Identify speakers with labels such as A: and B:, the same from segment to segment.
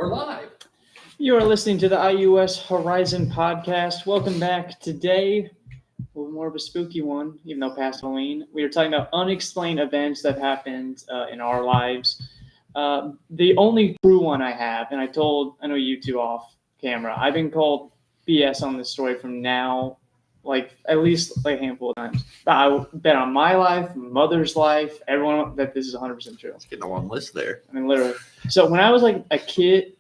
A: We're live.
B: You are listening to the IUS Horizon podcast. Welcome back. Today, a little more of a spooky one, even though past Halloween. We are talking about unexplained events that happened in our lives. The only true one I have, and I know you two off camera, I've been called BS on this story from now, at least a handful of times. I bet on my life, mother's life, everyone that this is 100% true.
C: Getting a long list there.
B: I mean, literally. So when I was like a kid,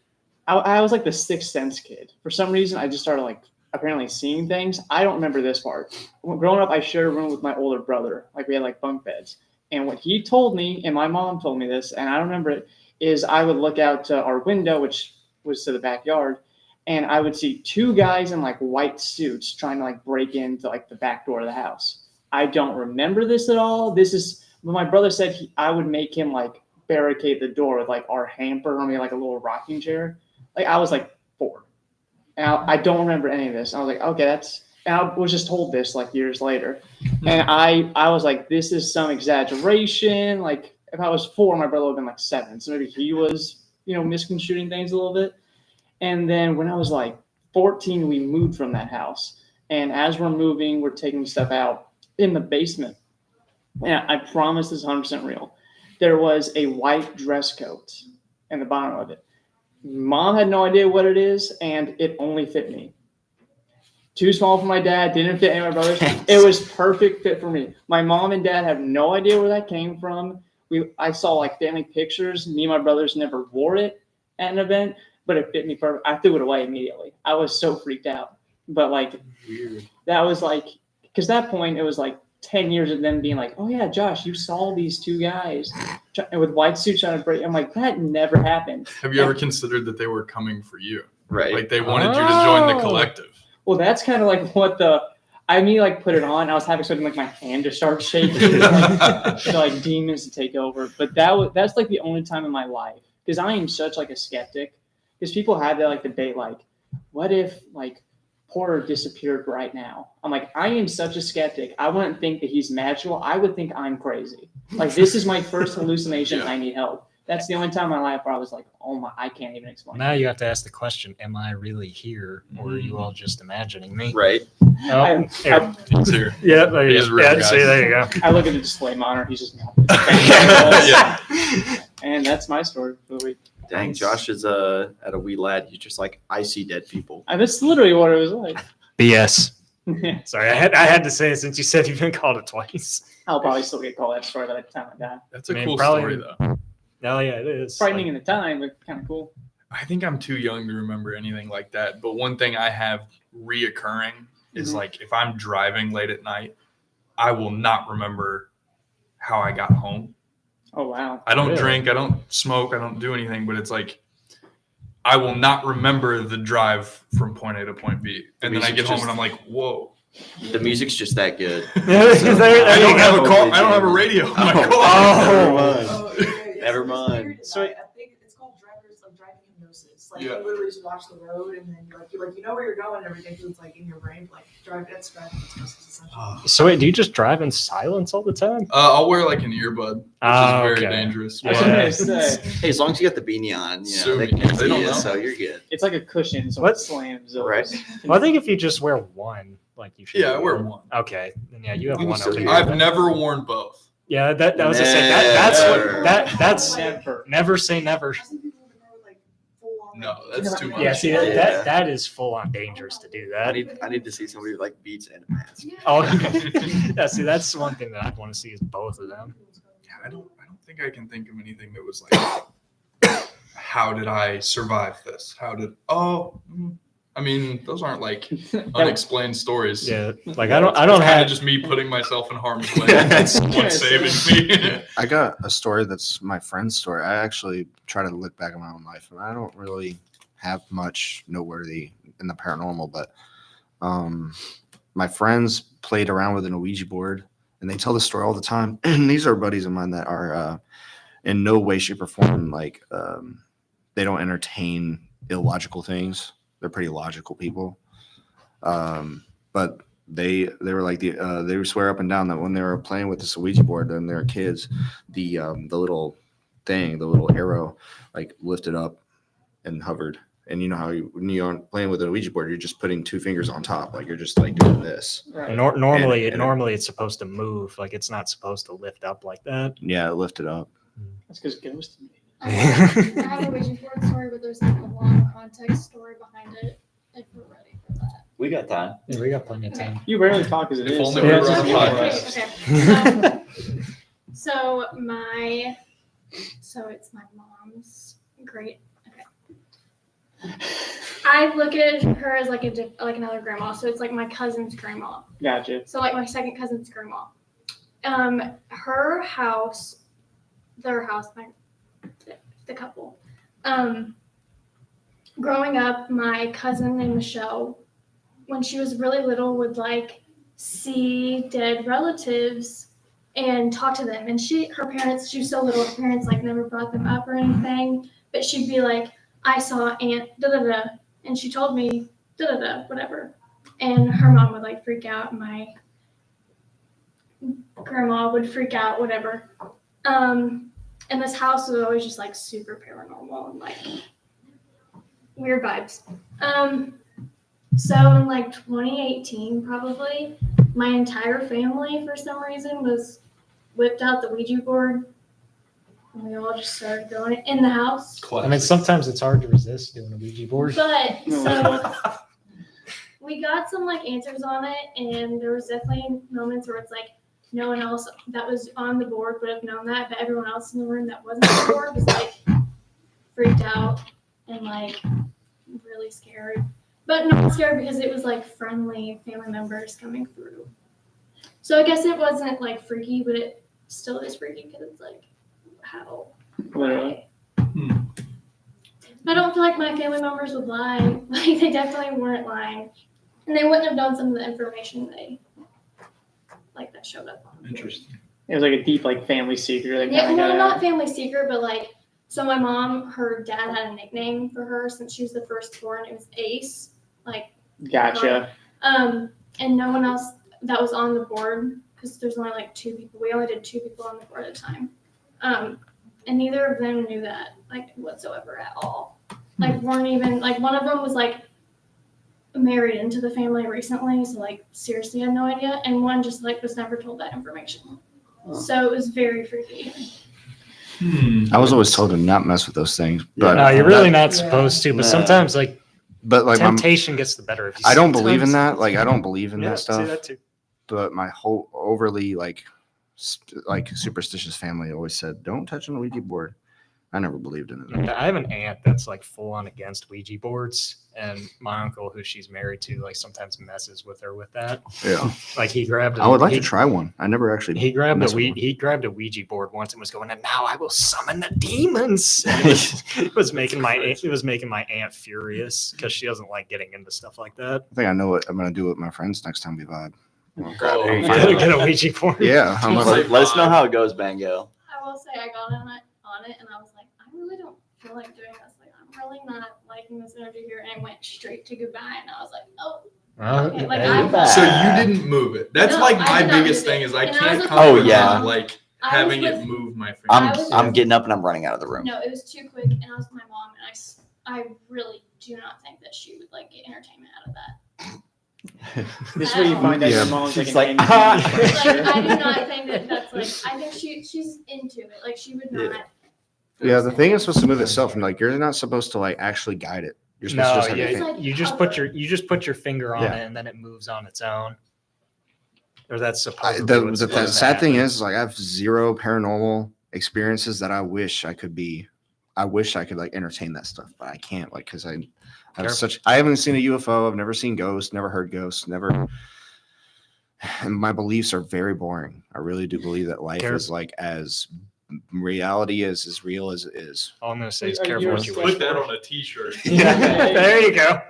B: I was like the Sixth Sense kid. For some reason, I just started apparently seeing things. I don't remember this part. Growing up, I shared a room with my older brother. We had bunk beds. And what he told me, and my mom told me this, and I don't remember it, is I would look out to our window, which was to the backyard, and I would see two guys in white suits trying to break into the back door of the house. I don't remember this at all. This is when my brother said I would make him barricade the door with our hamper or maybe a little rocking chair. I was 4. And I don't remember any of this. I was like, okay, and I was just told this years later. And I was like, this is some exaggeration. If I was 4, my brother would have been 7. So maybe he was, misconstruing things a little bit. And then when I was 14, we moved from that house. And as we're moving, we're taking stuff out in the basement. And I promise this is 100% real. There was a white dress coat in the bottom of it. Mom had no idea what it is, and it only fit me. Too small for my dad, didn't fit any of my brothers. It was perfect fit for me. My mom and dad have no idea where that came from. I saw family pictures. Me and my brothers never wore it at an event, but it fit me perfect. I threw it away immediately. I was so freaked out. But
C: weird.
B: That was because that point it was 10 years of them being oh yeah, Josh, you saw these two guys with white suits trying to break. I'm that never happened.
A: Have you ever considered that they were coming for you?
C: Right.
A: They wanted you to join the collective.
B: Well, that's kind of what put it on. I was half expecting my hand to start shaking, to demons to take over. But that's the only time in my life, because I am such a skeptic. Because people have that debate what if Porter disappeared right now? I'm I am such a skeptic. I wouldn't think that he's magical. I would think I'm crazy. This is my first hallucination. Yeah. I need help. That's the only time in my life where I was oh my, I can't even explain.
D: Now you have to ask the question, am I really here, or are you all just imagining me?
C: Right.
D: Oh,
A: He's here.
D: Yeah, there you go.
A: Yeah,
D: there you go.
B: I look at the display monitor. He's just
A: Yeah.
B: And that's my story for the week.
C: Dang, Josh is at a wee lad. You just I see dead people.
B: That's literally what it was like.
D: BS. Sorry, I had to say it since you said you've been called it twice.
B: I'll probably still get called that story by the time I die.
A: That's a cool story, though.
D: No, yeah, it is.
B: Frightening in the time, but kind of cool.
A: I think I'm too young to remember anything like that. But one thing I have reoccurring is if I'm driving late at night, I will not remember how I got home.
B: Oh, wow.
A: I don't drink, I don't smoke, I don't do anything, but it's I will not remember the drive from point A to point B. And then I get home and I'm whoa.
C: The music's just that good.
A: I don't have a radio.
C: Never mind.
E: So I think it's called driving hypnosis. You literally just watch the road and then you know where you're going and everything, so it's in your brain. Driving hypnosis essentially.
D: So wait, do you just drive in silence all the time?
A: I'll wear an earbud, which is very dangerous.
C: Hey, as long as you got the beanie on, they can't see you, so you're good.
B: It's like a cushion, so it slams over.
C: Right.
D: Well, I think if you just wear one, you should.
A: Yeah, I wear one.
D: Okay, then yeah, you have one.
A: I've never worn both.
D: Yeah, that was the same. That's never say never.
A: No, that's too much.
D: Yeah, see that is full on dangerous to do that.
C: I need to see somebody with beats and a mask.
D: Oh, yeah. See, that's one thing that I'd want to see is both of them.
A: Yeah, I don't think I can think of anything that was how did I survive this? I mean, those aren't unexplained stories.
D: Yeah, I don't have
A: just me putting myself in harm's way. That's what's saving me.
F: I got a story that's my friend's story. I actually try to look back at my own life, and I don't really have much noteworthy in the paranormal. But my friends played around with an Ouija board, and they tell the story all the time. And these are buddies of mine that are in no way, shape, or form they don't entertain illogical things. They're pretty logical people, but they were they would swear up and down that when they were playing with this Ouija board when they were kids, the little thing, the little arrow, lifted up and hovered. And you know how when you're playing with a Ouija board, you're just putting 2 fingers on top, like you're just like doing this.
B: Right.
D: And normally it's supposed to move, like it's not supposed to lift up like that.
F: Yeah, lift it up.
B: That's because ghosts.
G: I have a Ouija board story, but there's like a long context story behind it. If we're ready for that.
C: We got time.
D: Yeah, we got plenty of time.
B: You rarely talk as it
A: If
B: is.
A: only
B: so
A: we
B: it's
A: were
B: just
A: on a
B: one
A: podcast.
B: of us.
G: So it's my mom's great. Okay. I look at her as like another grandma. So it's like my cousin's grandma.
B: Gotcha.
G: So like my second cousin's grandma. Her house, their house, the couple. Growing up, my cousin named Michelle, when she was really little, would like see dead relatives and talk to them. And her parents, she was so little, her parents like never brought them up or anything. But she'd be like, I saw Aunt da da da, and she told me da da da, whatever. And her mom would like freak out. My grandma would freak out, whatever. And this house was always just like super paranormal and like weird vibes. So in like 2018, probably, my entire family for some reason whipped out the Ouija board, and we all just started doing it in the house.
D: I mean, sometimes it's hard to resist doing a Ouija board.
G: But so we got some like answers on it, and there was definitely moments where it's like no one else that was on the board would have known that, but everyone else in the room that wasn't on the board was like freaked out and like really scared. But not scared because it was like friendly family members coming through. So I guess it wasn't like freaky, but it still is freaky because it's like, how?
B: Literally.
G: I don't feel like my family members would lie. Like they definitely weren't lying. And they wouldn't have known some of the information that showed up on.
A: Interesting.
B: It was like a deep like family secret.
G: Yeah, well, not family secret, but like, so my mom, her dad had a nickname for her since she was the firstborn. It was Ace. Like,
B: Gotcha.
G: And no one else that was on the board, because there's only like 2 people. We only did 2 people on the board at a time. And neither of them knew that, like, whatsoever at all. Like, weren't even, like, one of them was like married into the family recently, so like seriously had no idea. And one just like was never told that information. So it was very freaky.
F: I was always told to not mess with those things, but
D: No, you're really not supposed to. But sometimes,
F: but like
D: temptation gets the better of you.
F: I don't believe in that. Like I don't believe in that
D: Yeah,
F: stuff.
D: see that too.
F: But my whole overly like superstitious family always said, "Don't touch an Ouija board." I never believed in it.
D: I have an aunt that's like full on against Ouija boards, and my uncle, who she's married to, like sometimes messes with her with that.
F: Yeah,
D: Like he grabbed.
F: I would like to try one. I never actually.
D: He grabbed
F: messed with one.
D: he grabbed a Ouija board once and was going, and now I will summon the demons. And it was making my aunt furious because she doesn't like getting into stuff like that.
F: I think I know what I'm gonna do with my friends next time we vibe.
A: Oh,
D: Get a Ouija board.
F: Yeah, I'm
C: Let us know how it goes, Bango.
G: I will say I got on it and I was like, I really don't feel like doing this. Like, I'm really not liking this energy here. And I went straight to goodbye, and I was like, oh. Okay, like,
A: So you didn't move it. That's
G: No,
A: like
G: I
A: my
G: did not
A: biggest
G: move
A: thing
G: it.
A: is I
G: And I
A: can't
G: was
A: come
C: Oh,
A: with
C: yeah.
A: like
G: I
A: having
G: was
A: it
G: with-
A: move my finger.
C: I'm getting up and I'm running out of the room.
G: No, it was too quick, and I was with my mom, and I really do not think that she would like get entertainment out of that.
B: This is where you find out
F: Yeah.
B: your mom's like
C: She's
B: an
C: like,
B: angry
G: Like,
B: teacher.
G: I do not think that's like. I think she's into it. Like, she would not.
F: Yeah, the thing is supposed to move itself, and like you're not supposed to like actually guide it. You're supposed to
D: No,
F: just have your
D: yeah,
F: finger.
D: you just put your finger on
F: Yeah.
D: it, and then it moves on its own. Or that's
F: The
D: supposed to
F: sad thing
D: happen.
F: is, like, I have zero paranormal experiences that I wish I could be. I wish I could like entertain that stuff, but I can't. Like, because I have I haven't seen a UFO. I've never seen ghosts. Never heard ghosts. Never. And my beliefs are very boring. I really do believe that life is like as reality is as real as it is.
D: All I'm gonna say is
B: Are
D: careful
B: you
D: what you
A: Put
D: wish
A: that
D: for.
A: on a t-shirt.
D: Yeah, there you go.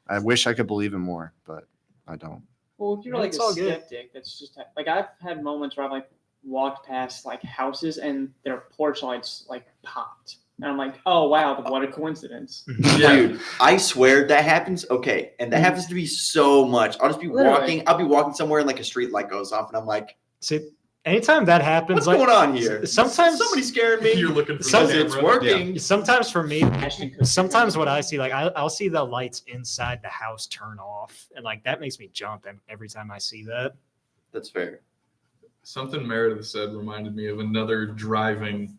F: I wish I could believe in more, but I don't.
B: Well, if you're like
D: It's
B: a
D: all good.
B: skeptic, that's just like I've had moments where I've like walked past like houses and their porch lights like popped, and I'm like, oh wow, what a coincidence.
A: Yeah.
C: Dude, I swear that happens. Okay, and that happens to me so much. I'll just be
B: Literally.
C: walking. I'll be walking somewhere and like a street light goes off, and I'm like,
D: See, anytime that happens,
C: What's going on here?
D: Sometimes
C: somebody's scaring me.
A: You're looking for
D: Some-
A: the
C: it's
A: camera.
C: working.
D: Sometimes for me,
B: Ashton Kutcher.
D: sometimes what I see, like I'll see the lights inside the house turn off, and like that makes me jump every time I see that.
C: That's fair.
A: Something Meredith said reminded me of another driving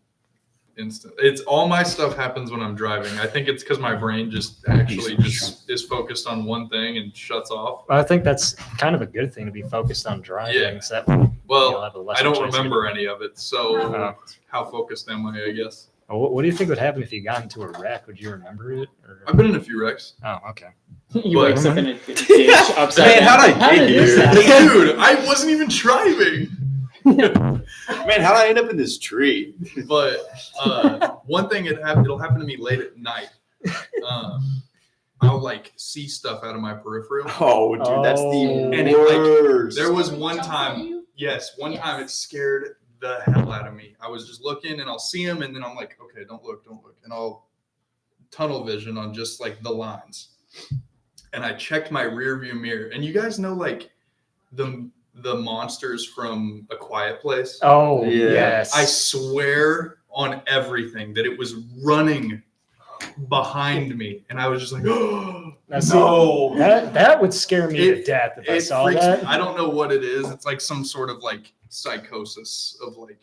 A: instant. It's all my stuff happens when I'm driving. I think it's because my brain just actually just is focused on one thing and shuts off.
D: I think that's kind of a good thing to be focused on driving.
A: Yeah.
D: So that
A: Well,
D: you'll have a lesser
A: I don't
D: chance of
A: remember
D: getting-
A: any of it, so
D: Uh,
A: how focused am I guess?
D: what do you think would happen if you got into a wreck? Would you remember it? Or...
A: I've been in a few wrecks.
D: Oh, okay.
B: You
A: But-
B: wakes up in a ditch upside
C: Man,
B: down.
C: how'd I get
B: this
C: here?
B: happen?
A: Dude, I wasn't even driving.
C: Man, how did I end up in this tree?
A: But one thing it'll happen to me late at night. I'll like see stuff out of my peripheral.
C: Oh, dude, that's
D: Oh.
C: the
A: And it, like,
C: worst.
A: There was
G: Something
A: one
G: jumps
A: time,
G: at you?
A: yes, one
G: Yes.
A: time it scared the hell out of me. I was just looking and I'll see him and then I'm like, okay, don't look. And I'll tunnel vision on just like the lines. And I checked my rear view mirror. And you guys know like the monsters from A Quiet Place?
D: Oh,
C: Yeah.
D: yes.
A: I swear on everything that it was running behind me. And I was just like, oh,
D: Now, see,
A: no.
D: that would scare me to
A: It-
D: death if I
A: It
D: saw
A: freaks
D: that.
A: me. I don't know what it is. It's like some sort of like psychosis of like,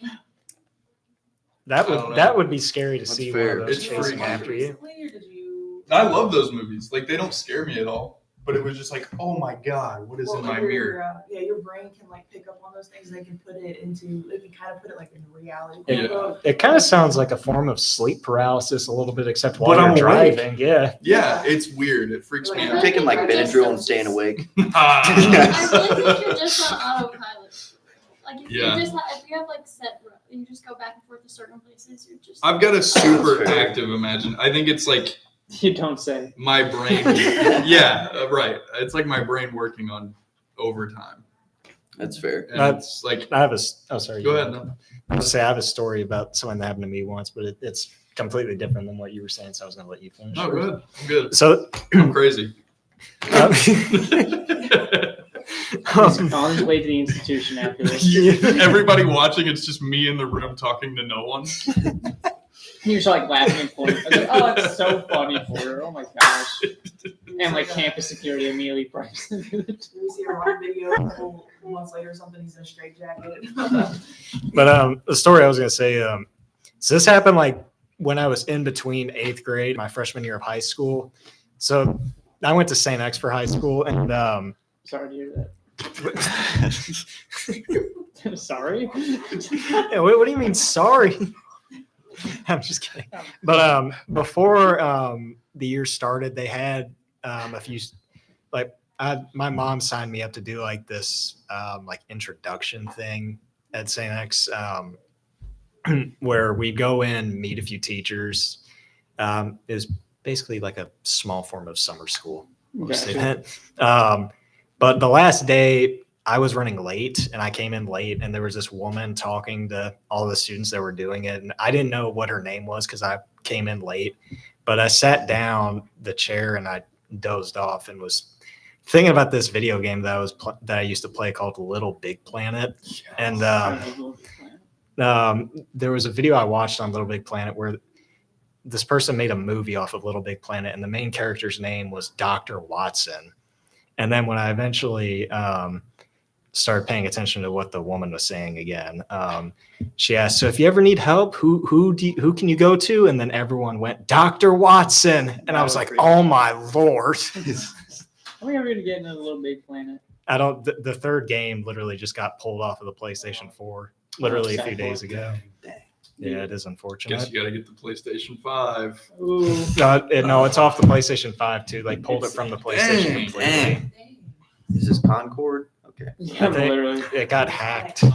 D: That
A: I don't know.
D: that would be scary to
C: That's
D: see
C: fair.
D: one of those
A: It's
D: chasing
A: freaky.
D: after you.
E: Recently, or did you?
A: I love those movies. Like they don't scare me at all. But it was just like, oh my God, what is in my mirror?
E: Yeah, your brain can like pick up on those things. They can put it into. They can kind of put it like in reality.
A: Yeah.
D: It kind of sounds like a form of sleep paralysis a little bit, except while
A: But
D: you're
A: I'm awake.
D: driving. Yeah.
A: Yeah, it's weird. It freaks me
C: I'm
A: out.
C: taking like Benadryl and staying awake.
A: Ah.
G: I feel like you're just on autopilot. Like if
A: Yeah.
G: you just if you have like set, you just go back and forth to certain places. You're just.
A: I've got a super
C: That's fair.
A: active imagine. I think it's like
B: You don't say.
A: my brain. Yeah, right. It's like my brain working on overtime.
C: That's fair.
A: And it's like,
D: I have a. Oh, sorry.
A: go ahead. No.
D: I was say I have a story about something that happened to me once, but it's completely different than what you were saying. So I was going to let you finish.
A: No, go ahead. I'm good.
D: So,
A: I'm crazy.
B: He's on his way to the institution after this.
A: Everybody watching, it's just me in the room talking to no one.
B: You're just like laughing and pointing. I was like, oh, that's so funny for her. Oh my gosh. And like campus security immediately breaks into it.
E: We see a wrong video a couple months later or something. He's in a straitjacket.
D: but the story I was going to say, so this happened like when I was in between 8th grade, my freshman year of high school. So I went to St. X for high school, and
B: Sorry to hear that. Sorry.
D: yeah, what do you mean sorry? I'm just kidding. But before the year started, they had a few like my mom signed me up to do like this like introduction thing at St. X where we go in, meet a few teachers. It was basically like a small form of summer school. I'll say that. But the last day I was running late and I came in late and there was this woman talking to all the students that were doing it. And I didn't know what her name was because I came in late, but I sat down the chair and I dozed off and was thinking about this video game that I used to play called Little Big Planet. And there was a video I watched on Little Big Planet where this person made a movie off of Little Big Planet and the main character's name was Dr. Watson. And then when I eventually started paying attention to what the woman was saying again, she asked, "So if you ever need help, who can you go to?" And then everyone went, "Dr. Watson." And I was like, "Oh my Lord."
B: Are we ever going to get into the Little Big Planet?
D: I don't, the third game literally just got pulled off of the PlayStation 4 literally a few days ago. Yeah, it is unfortunate.
A: Guess you got to get the PlayStation 5.
B: Ooh.
D: No, it's off the PlayStation 5 too. Like pulled it from the PlayStation
A: Dang,
D: completely.
C: dang. Is this Concord? Okay.
B: Yeah,
D: I think
B: literally.
D: it got hacked, and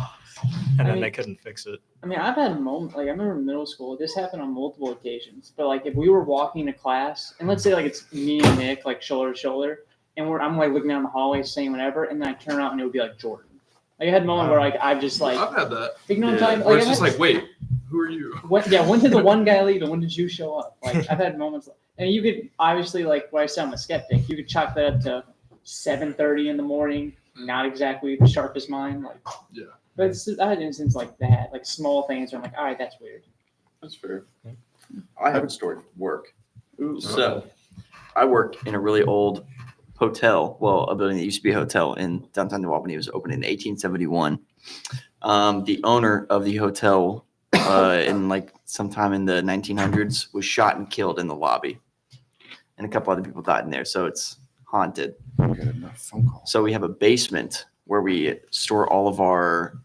D: then
B: mean-
D: they couldn't fix it.
B: I mean, I've had moments, like I remember in middle school, this happened on multiple occasions. But like if we were walking to class, and let's say like it's me and Nick, like shoulder to shoulder, and I'm like looking down the hallway saying whatever, and then I turn around and it would be like Jordan. Like I had a moment where like I've just like,
A: I've had that.
B: you know what I'm
C: Yeah.
B: talking
A: Where
B: like,
A: it's just like, wait, who are you?
B: when did the one guy leave and when did you show up? Like I've had moments, and you could obviously like what I said, I'm a skeptic. You could chalk that up to 7:30 in the morning, not exactly the sharpest mind. Like,
A: Yeah.
B: But I had instances like that, like small things where I'm like, all right, that's weird.
C: That's fair. I have a story at work.
B: Ooh.
C: So I work in a really old hotel. Well, a building that used to be a hotel in downtown New Albany. It was opened in 1871. The owner of the hotel in like sometime in the 1900s was shot and killed in the lobby. And a couple other people died in there. So it's haunted.
F: Get enough phone calls.
C: So we have a basement where we store all of our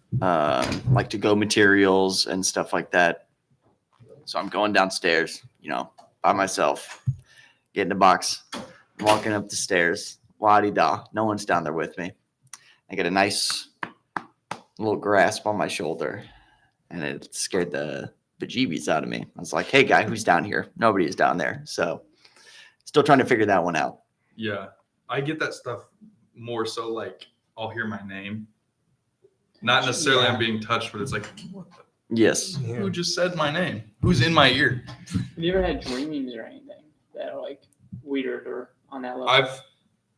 C: like to-go materials and stuff like that. So I'm going downstairs, by myself, getting a box, walking up the stairs, la-di-da. No one's down there with me. I get a nice little grasp on my shoulder, and it scared the bejeebies out of me. I was like, hey, guy, who's down here? Nobody is down there. So still trying to figure that one out.
A: Yeah. I get that stuff more so like I'll hear my name. Not necessarily I'm being touched, but it's like, what the,
C: Yes.
A: who just said my name? Who's in my ear?
B: Have you ever had dreams or anything that are like weird or on that level?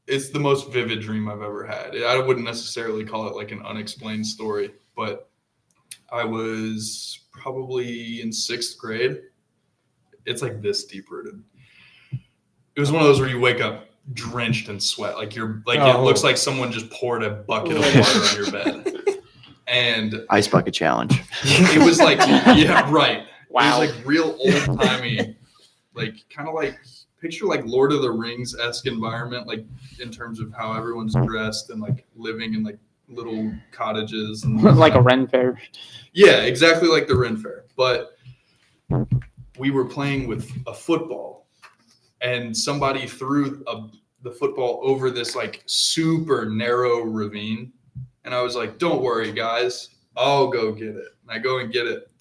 A: It's the most vivid dream I've ever had. I wouldn't necessarily call it like an unexplained story, but I was probably in 6th grade. It's like this deep rooted. It was one of those where you wake up drenched in sweat. Like it looks like someone just poured a bucket of water on your bed. And
C: Ice bucket challenge.
A: it was like, yeah, right.
B: Wow.
A: It was like real old timey, like kind of like picture like Lord of the Rings-esque environment, like in terms of how everyone's dressed and like living in like little cottages and
B: Like a Ren Fair.
A: yeah, exactly like the Ren Fair. But we were playing with a football, and somebody threw the football over this like super narrow ravine. And I was like, don't worry, guys, I'll go get it. And I go and get it.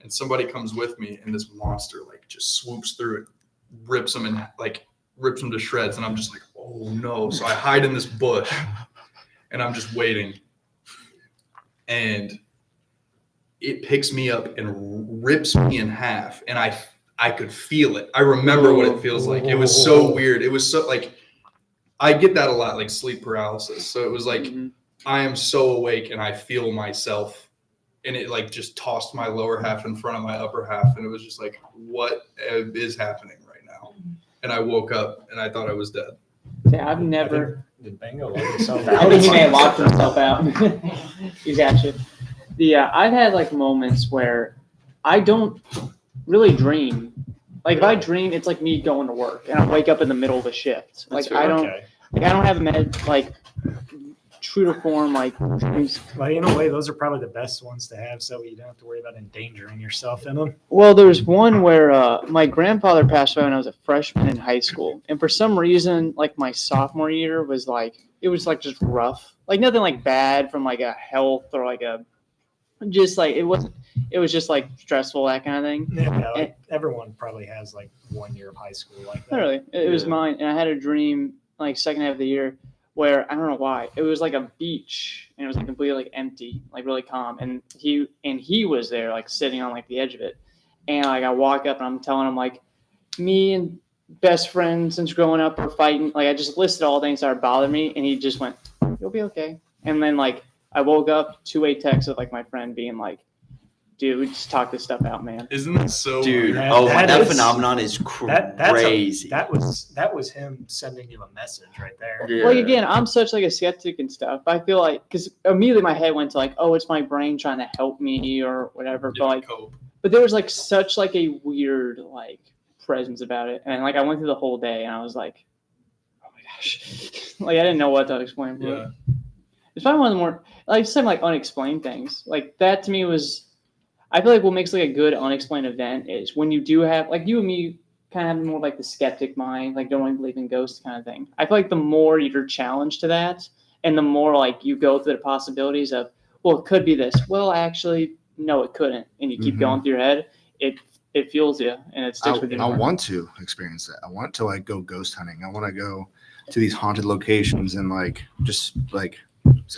A: And somebody comes with me, and this monster like just swoops through it, rips them to shreds. And I'm just like, oh no. So I hide in this bush, and I'm just waiting. And it picks me up and rips me in half. And I could feel it. I remember what it feels like. It was so weird. It was so like, I get that a lot, like sleep paralysis. So it was like, I am so awake and I feel myself, and it like just tossed my lower half in front of my upper half. And it was just like, what is happening right now? And I woke up and I thought I was dead.
B: Yeah, I've never.
D: Did Bango lock himself
B: I
D: out?
B: think he may have locked himself out. He's got you. I've had like moments where I don't really dream. Like if I dream, it's like me going to work, and I wake up in the middle of a shift. Like I don't have like true to form like dreams.
D: Well, in a way, those are probably the best ones to have, so you don't have to worry about endangering yourself in them.
B: Well, there's one where my grandfather passed away when I was a freshman in high school, and for some reason, like my sophomore year was like just rough, like nothing like bad from like a health or like a just like it was just like stressful, that kind of thing.
D: Yeah, like everyone probably has like 1 year of high school like that.
B: Literally, it was mine, and I had a dream like second half of the year where I don't know why it was like a beach and it was like completely like empty, like really calm, and he was there like sitting on like the edge of it, and like I walk up and I'm telling him like me and best friend since growing up are fighting, like I just listed all things that are bothering me, and he just went, "You'll be okay," and then like I woke up to a text of like my friend being like, dude, we just talk this stuff out, man.
A: Isn't that so
C: Dude,
A: weird?
C: that phenomenon is crazy.
D: That was him sending you a message right there.
C: Yeah.
B: Like again, I'm such like a skeptic and stuff. I feel like because immediately my head went to like, oh, it's my brain trying to help me or whatever.
A: Yeah,
B: But like,
A: cope.
B: but there was like such like a weird like presence about it, and like I went through the whole day and I was like, oh my gosh, like I didn't know what to explain.
A: Yeah.
B: It's probably one of the more like some like unexplained things. Like that to me was. I feel like what makes like a good unexplained event is when you do have like you and me kind of have more like the skeptic mind, like don't really believe in ghosts kind of thing. I feel like the more you're challenged to that, and the more like you go through the possibilities of, well, it could be this. Well, actually, no, it couldn't, and you keep going through your head. It fuels you and it sticks with you.
F: I want to experience that. I want to like go ghost hunting. I want to go to these haunted locations and like just like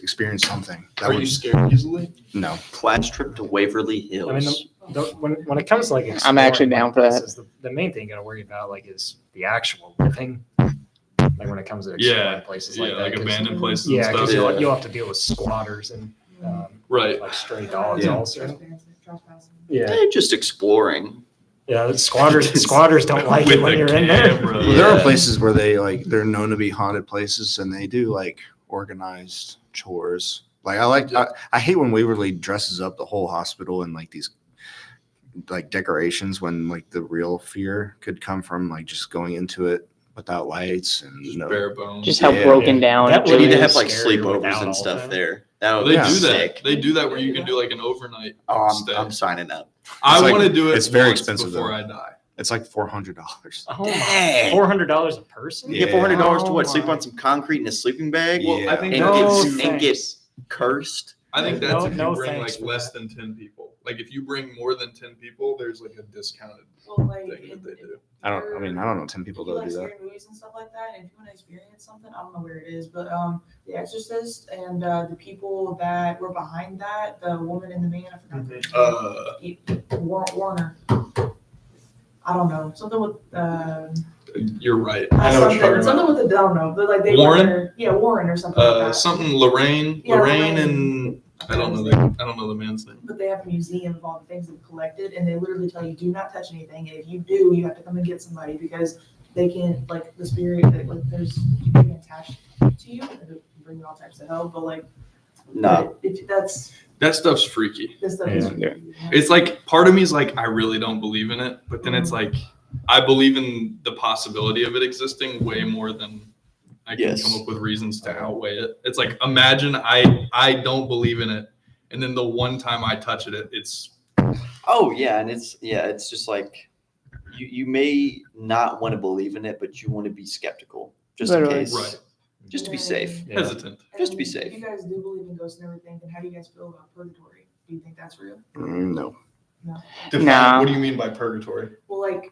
F: experience something.
A: Are you scared easily?
F: No.
C: Class trip to Waverly Hills.
D: I mean, when it comes to like
B: I'm actually
D: exploring,
B: down
D: like,
B: for that.
D: places, the main thing you got to worry about like is the actual living. Like when it comes to exploring places like that.
A: Like abandoned places
D: Yeah,
A: and
D: because
A: stuff.
D: you'll have to deal with squatters and
A: Right.
D: like stray dogs
A: Yeah.
D: also. Yeah,
C: Just exploring.
D: yeah. Squatters don't like it
A: With
D: when
A: a
D: you're in there.
A: camera.
F: Well, there are
C: Yeah.
F: places where they're known to be haunted places, and they do like organized chores. Like I hate when Waverly dresses up the whole hospital in like these like decorations when like the real fear could come from like just going into it without lights and no.
A: Bare bones.
B: Just how
F: Yeah.
B: broken down.
D: That
B: it
C: We need to
B: is.
C: have like
D: scary
C: sleepovers
D: without
C: and
D: all
C: stuff
D: that.
C: there. That
A: Well,
C: would
A: they
C: be
A: do that.
C: sick.
A: They do that where you can do like an overnight
C: Oh,
A: stay.
C: I'm signing up.
A: I
F: like-
A: want to do it.
F: it's very
A: once
F: expensive,
A: before
F: though.
A: I die.
F: It's like $400.
D: Oh my!
C: Dang.
D: $400 a person?
C: You get $400 to
D: Oh
C: what? Sleep
D: my.
C: on some concrete in a sleeping bag?
A: Well, I
F: Yeah.
A: think
C: And,
D: No,
C: get
D: thanks.
C: cursed?
A: I think that's if you
D: No
A: bring
D: thanks
A: like
D: for
A: less
D: that.
A: than 10 people. Like if you bring more than 10 people, there's like a discounted
E: Well, like,
A: thing that they do.
F: I don't know 10 people
E: If you
F: that
E: like
F: do that.
E: scary movies and stuff like that, and if you want to experience something, I don't know where it is, but The Exorcist and the people that were behind that, the woman and the man, I forgot their name. Warner. I don't know, something with
A: You're right.
E: not
A: I know what you're talking
E: something
A: about.
E: with the I don't know, but like they
A: Warren?
E: were there, yeah, Warren or something like that.
A: Something Lorraine,
E: Yeah,
A: Lorraine,
E: Lorraine.
A: and I don't know the man's name.
E: But they have a museum of all the things they've collected, and they literally tell you, do not touch anything, and if you do, you have to come and get somebody because they can't, like, the spirit, like, there's, you can attach to you, and it'll bring you all types of hell, but like,
C: No.
E: if that's,
A: That stuff's freaky.
E: this stuff is.
B: Yeah.
A: It's like part of me is like, I really don't believe in it, but then it's like, I believe in the possibility of it existing way more than I can
C: Yes.
A: come up with reasons to outweigh it. It's like, imagine I don't believe in it, and then the one time I touch it, it's
C: Oh yeah, and it's just like you may not want to believe in it, but you want to be skeptical just
B: Literally.
C: in case,
A: right,
C: just to be safe.
D: Yeah.
A: hesitant.
C: Just to be
E: And
C: safe.
E: If you guys do believe in ghosts and everything, then how do you guys feel about purgatory? Do you think that's real?
F: No.
E: No.
A: Define-
B: Nah.
A: What do you mean by purgatory?
E: Well, like,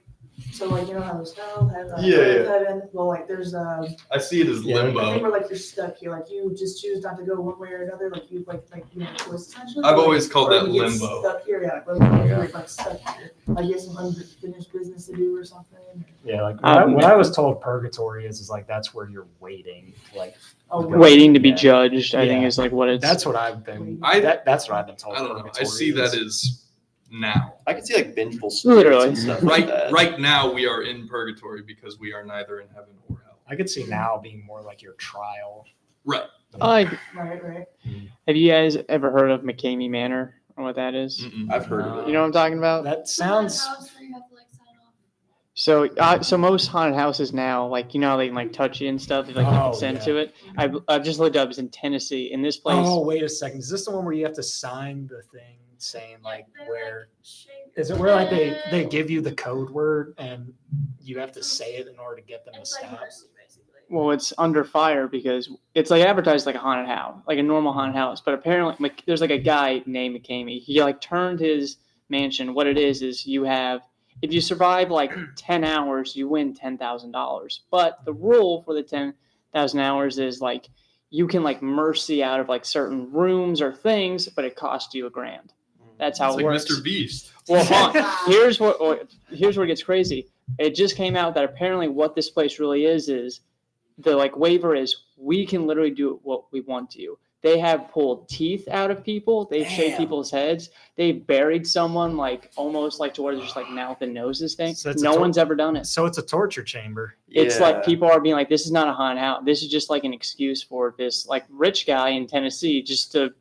E: so like, you know how there's hell, heaven,
A: Yeah.
E: heaven, well, like, there's
A: I see it as
D: Yeah.
E: I
A: limbo.
E: think we're like you're stuck here, like you just choose not to go one way or another, like you have a choice essentially.
A: I've
E: Or,
A: always called
E: or
A: that
E: you get
A: limbo.
E: Stuck here, yeah, like limbo, you're like stuck here, like you have some unfinished business to do or something.
D: Yeah, like
B: Um,
D: what I was told purgatory is like that's where you're waiting. Like
E: Oh,
B: Waiting to be
D: Yeah.
B: judged, I think,
D: Yeah.
B: is like what it's.
D: that's what I've been.
A: I-
D: That's what I've been told.
A: I don't know. I
D: purgatory
A: see that
D: is.
A: as now.
C: I can see like vengeful spirits
B: Literally.
C: and stuff
A: Right,
C: like that.
A: right now we are in purgatory because we are neither in heaven or hell.
D: I could see now being more like your trial.
A: Right.
B: Like,
E: right.
B: have you guys ever heard of McCamey Manor or what that is?
A: Mm-mm.
C: I've heard of it.
B: You know what I'm talking about?
D: That sounds.
G: House where you have to, like, sign off.
B: So most haunted houses now, like, you know how they can like touch you and stuff, if like you
D: Oh,
B: consent
D: yeah.
B: to it. I've just looked up. It's in Tennessee. In this place,
D: Oh wait a second. Is this the one where you have to sign the thing saying like
G: They,
D: where?
G: shave
D: Is it
G: your
D: where like they
G: head.
D: give you the code word and you have to say it in order to get them to
G: It's like
D: stop?
G: mercy, basically.
B: well, it's under fire because it's like advertised like a haunted house, like a normal haunted house. But apparently, like, there's like a guy named McCamey. He like turned his mansion. What it is you have, if you survive like 10 hours, you win $10,000. But the rule for the 10,000 hours is like you can like mercy out of like certain rooms or things, but it costs you $1,000. That's how
A: It's
B: it
A: like
B: works.
A: Mr. Beast.
B: Well, hold on. here's where it gets crazy. It just came out that apparently what this place really is the like waiver is we can literally do what we want to you. They have pulled teeth out of people. They've shaved
C: Damn.
B: people's heads. They've buried someone like almost like to where there's just like mouth and noses thing.
D: So it's a
B: No
D: tor-
B: one's ever done it.
D: So it's a torture chamber.
B: It's
C: Yeah.
B: like people are being like, this is not a haunted house. This is just like an excuse for this like rich guy in Tennessee just to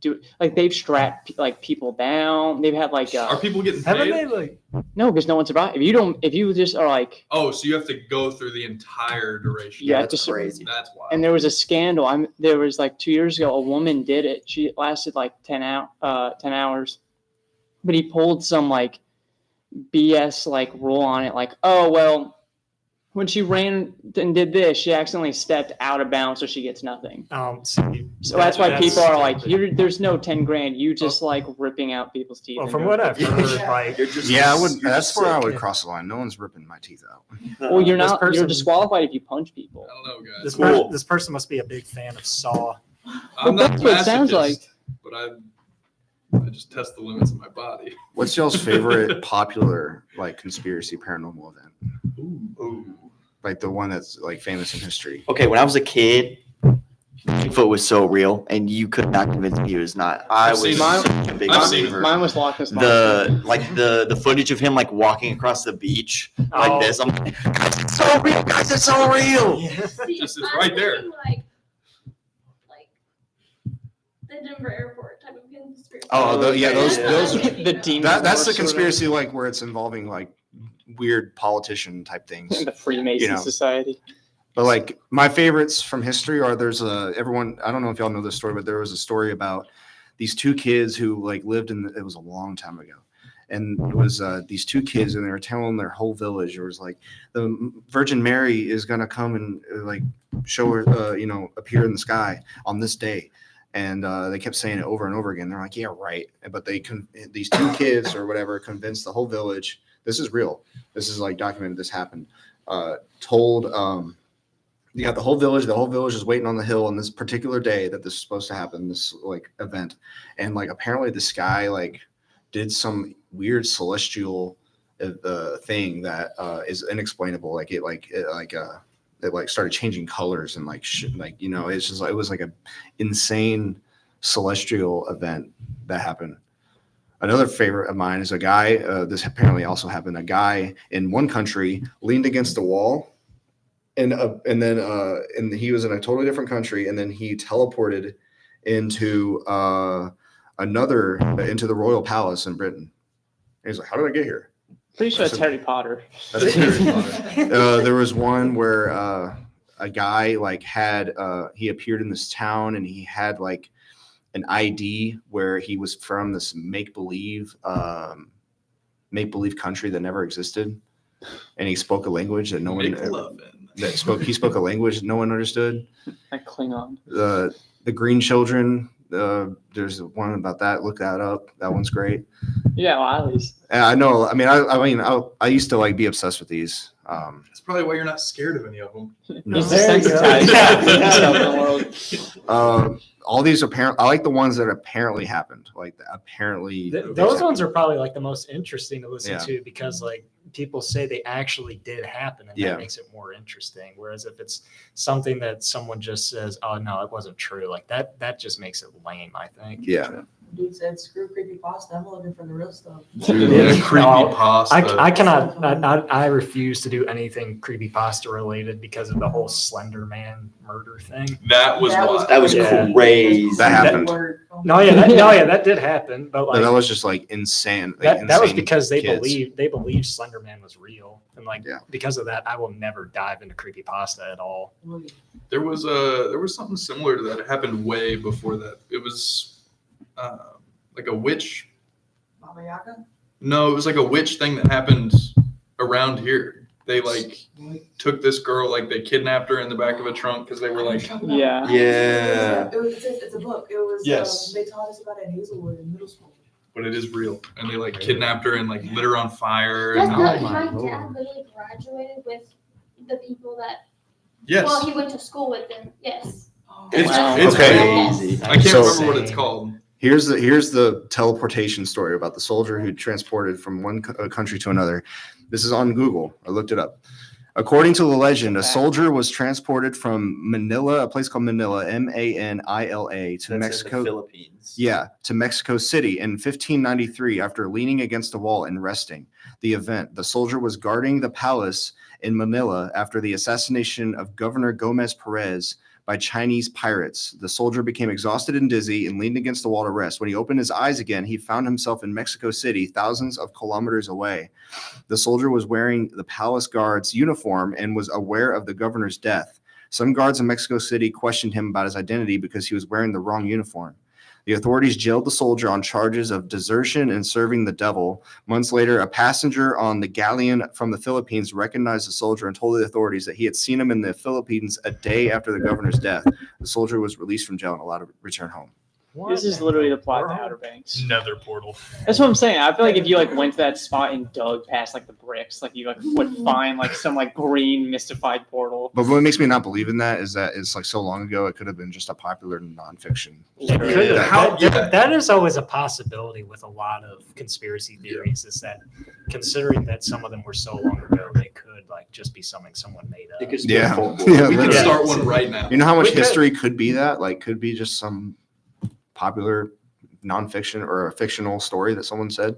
B: do like they've strapped like people down. They've had like
A: Are people getting
D: Haven't
A: paid?
D: they like?
B: no, because no one survived. If you just are like,
A: Oh, so you have to go through the entire duration.
B: Yeah,
C: that's
B: just-
C: crazy.
A: That's wild.
B: and there was a scandal. There was like 2 years ago, a woman did it. She lasted like 10 hours, but he pulled some like BS like rule on it. Like, oh, well, when she ran and did this, she accidentally stepped out of bounds, so she gets nothing.
D: See,
B: So that's why people are like,
D: stupid.
B: there's no 10 grand. You just like ripping out people's teeth.
D: Well,
B: and
D: from
B: doing
D: what
B: it.
D: I've heard, like
C: You're just
F: Yeah, I would.
C: you're
F: That's
C: just
F: where I
C: sick.
F: would cross the line. No one's ripping my teeth out.
B: Well, you're
D: this
B: not. You're
D: person-
B: disqualified if you punch people.
A: I don't know, guys.
D: this,
C: Cool.
D: this person must be a big fan of Saw.
A: I'm not
B: that's what it sounds
A: masochist,
B: like.
A: but I just test the limits of my body.
F: What's y'all's favorite popular like conspiracy paranormal event?
C: Ooh.
F: Like the one that's like famous in history.
C: Okay, when I was a kid, Bigfoot was so real, and you could not convince me he was not. I
A: I've
C: was
A: seen it.
C: such a big
A: I've seen it.
C: believer.
B: Mine was Loch Ness Monster.
C: The footage of him like walking across the beach like
D: Oh.
C: this. I'm like, guys, it's so real, guys, it's so real.
G: See,
A: Just it's
G: I'm
A: right there.
G: thinking, like the Denver airport type of conspiracy.
F: Those
B: the demon.
F: that's the
B: Force,
F: conspiracy, like where it's involving like weird politician type things.
B: sort of. The Freemason
F: You know.
B: Society.
F: But like my favorites from history are everyone, I don't know if y'all know this story, but there was a story about these two kids who like lived it was a long time ago. And it was these two kids, and they were telling their whole village, it was like the Virgin Mary is going to come and like show her, appear in the sky on this day. And they kept saying it over and over again. They're like, yeah, right. But these two kids or whatever convinced the whole village, this is real. This is like documented. This happened. You got the whole village is waiting on the hill on this particular day that this is supposed to happen, this like event. And like apparently the sky like did some weird celestial thing that is inexplainable. Like it started changing colors and it's just it was like a insane celestial event that happened. Another favorite of mine is a guy, this apparently also happened, a guy in one country leaned against the wall and then he was in a totally different country, and then he teleported into into the royal palace in Britain. And he's like, how did I get here?
B: Pretty sure it's Harry Potter.
A: That's Harry Potter.
F: There was one where a guy like he appeared in this town, and he had like an ID where he was from this make-believe country that never existed, and he spoke a language that no one he spoke a language no one understood.
B: Like Klingon.
F: The Green Children. There's one about that. Look that up. That one's great.
B: Yeah, well, at least.
F: I know. I used to like be obsessed with these.
A: That's probably why you're not scared of any of them.
F: No.
B: He's
D: There you go.
B: desensitized. Stuff in the world.
F: All these I like the ones that apparently happened. Like apparently,
D: Those ones are probably like the most interesting to listen
F: Yeah.
D: to, because like people say they actually did happen, and
F: Yeah.
D: that makes it more interesting. Whereas if it's something that someone just says, "Oh no, it wasn't true," like that just makes it lame, I think.
F: Yeah.
E: Dude said, screw creepypasta. I'm looking for the real stuff.
A: Yeah, creepy pasta.
D: I cannot. I refuse to do anything creepypasta related because of the whole Slender Man murder thing.
A: That was wild.
C: That was
D: Yeah.
C: crazy.
F: That happened.
D: That did happen, but like
F: That was just like insane. Like,
D: that was
F: insane
D: because they
F: kids.
D: believed Slender Man was real, and like
F: Yeah.
D: because of that, I will never dive into creepypasta at all.
A: There was something similar to that. It happened way before that. It was like a witch.
E: Baba Yaga?
A: No, it was like a witch thing that happened around here. They like took this girl, like they kidnapped her in the back of a trunk because they were like,
B: Yeah.
C: Yeah.
E: It's a book. It was.
A: Yes.
E: They taught us about it in Hazelwood in middle school.
A: but it is real. And they like kidnapped her and like lit her on fire.
G: That's
A: And,
G: not,
D: my
G: my
D: Lord.
G: dad literally graduated with the people that,
A: yes.
G: well, he went to school with them. Yes.
A: It's,
B: Wow.
A: it's
F: Okay.
A: crazy. I can't
F: So-
A: remember what it's called.
F: Here's the teleportation story about the soldier who transported from one country to another. This is on Google. I looked it up. According to the legend, a soldier was transported from Manila, a place called Manila, Manila, to Mexico.
C: Philippines.
F: Yeah, to Mexico City in 1593 after leaning against a wall and resting. The event, the soldier was guarding the palace in Manila after the assassination of Governor Gomez Perez by Chinese pirates. The soldier became exhausted and dizzy and leaned against the wall to rest. When he opened his eyes again, he found himself in Mexico City, thousands of kilometers away. The soldier was wearing the palace guard's uniform and was aware of the governor's death. Some guards in Mexico City questioned him about his identity because he was wearing the wrong uniform. The authorities jailed the soldier on charges of desertion and serving the devil. Months later, a passenger on the galleon from the Philippines recognized the soldier and told the authorities that he had seen him in the Philippines a day after the governor's death. The soldier was released from jail and allowed to return home.
B: This is literally the plot to Outer Banks.
A: Nether portal.
B: That's what I'm saying. I feel like if you like went to that spot and dug past like the bricks, like you like would find like some like green mystified portal.
F: But what makes me not believe in that is that it's like so long ago. It could have been just a popular nonfiction.
D: It could have.
A: How-
D: That is always a possibility with a lot of conspiracy theories. Is that considering that some of them were so long ago, they could like just be something someone made up.
C: It could be
F: Yeah.
C: a folklore.
F: Yeah,
A: We can
F: literally.
A: start one right now.
F: You know how much
D: We could-
F: history could be that? Like, could be just some popular nonfiction or a fictional story that someone said.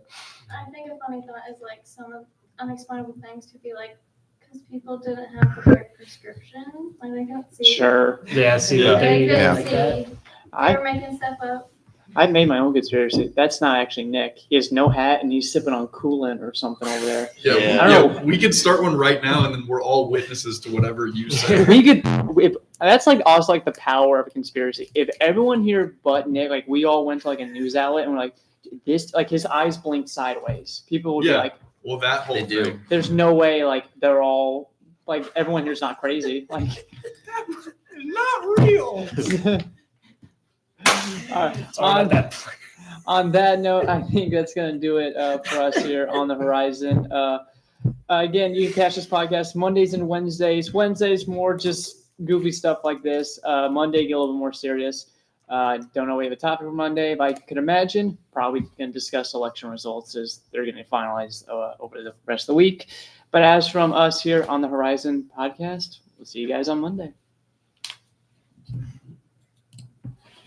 G: I think a funny thought is like some of unexplainable things could be like because people didn't have the right prescription, like they couldn't see.
B: Sure.
D: Yeah. See,
A: Yeah.
G: They couldn't
F: Yeah.
G: see. They
B: I
G: were making stuff up.
B: I made my own conspiracy. That's not actually Nick. He has no hat and he's sipping on coolant or something over there.
A: Yeah,
C: Yeah.
B: I don't know.
A: we could start one right now, and then we're all witnesses to whatever you say.
B: If we could, if, that's like also like the power of a conspiracy. If everyone here but Nick, like we all went to like a news outlet and we're like, this, like his eyes blinked sideways. People would be
A: Yeah.
B: like,
A: Well, that whole
C: They do.
A: thing.
B: there's no way like they're all like everyone here's not crazy. Like
A: Not real.
B: on, on that note, I think that's going to do it for us here on the Horizon. Again, you can catch this podcast Mondays and Wednesdays. Wednesdays, more just goofy stuff like this. Monday, get a little bit more serious. Don't know we have a topic for Monday, but I could imagine probably going to discuss election results as they're going to finalize over the rest of the week. But as from us here on the Horizon podcast, we'll see you guys on Monday.